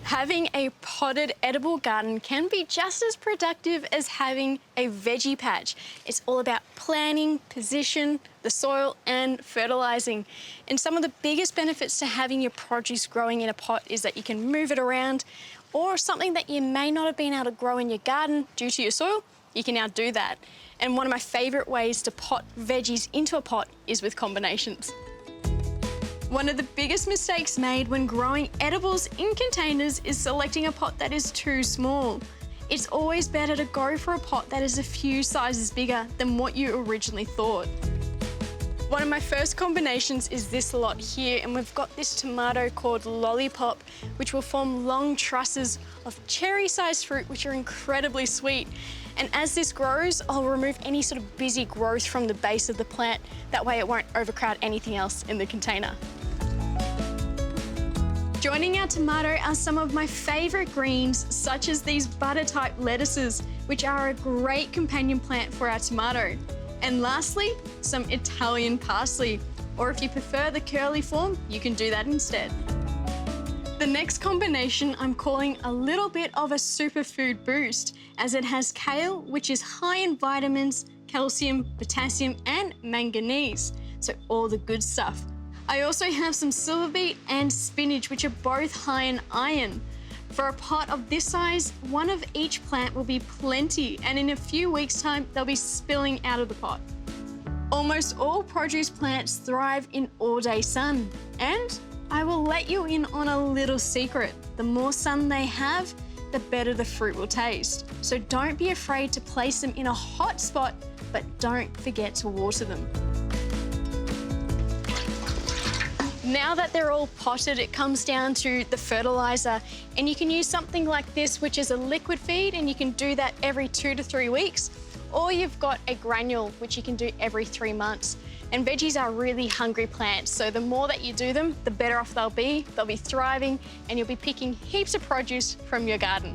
Having a potted edible garden can be just as productive as having a veggie patch. It's all about planning, position, the soil and fertilising. And some of the biggest benefits to having your produce growing in a pot is that you can move it around, or something that you may not have been able to grow in your garden due to your soil, you can now do that. And one of my favourite ways to pot veggies into a pot is with combinations. One of the biggest mistakes made when growing edibles in containers is selecting a pot that is too small. It's always better to go for a pot that is a few sizes bigger than what you originally thought. One of my first combinations is this lot here, and we've got this tomato called Lollipop, which will form long trusses of cherry-sized fruit, which are incredibly sweet. And as this grows, I'll remove any sort of busy growth from the base of the plant. That way it won't overcrowd anything else in the container. Joining our tomato are some of my favourite greens, such as these butter-type lettuces, which are a great companion plant for our tomato. And lastly, some Italian parsley, or if you prefer the curly form, you can do that instead. The next combination I'm calling a little bit of a superfood boost, as it has kale, which is high in vitamins, calcium, potassium and manganese, so all the good stuff. I also have some silver beet and spinach, which are both high in iron. For a pot of this size, one of each plant will be plenty, and in a few weeks' time, they'll be spilling out of the pot. Almost all produce plants thrive in all-day sun, and I will let you in on a little secret. The more sun they have, the better the fruit will taste. So don't be afraid to place them in a hot spot, but don't forget to water them. Now that they're all potted, it comes down to the fertiliser, and you can use something like this, which is a liquid feed, and you can do that every 2 to 3 weeks, or you've got a granule, which you can do every 3 months. And veggies are really hungry plants, so the more that you do them, the better off they'll be thriving, and you'll be picking heaps of produce from your garden.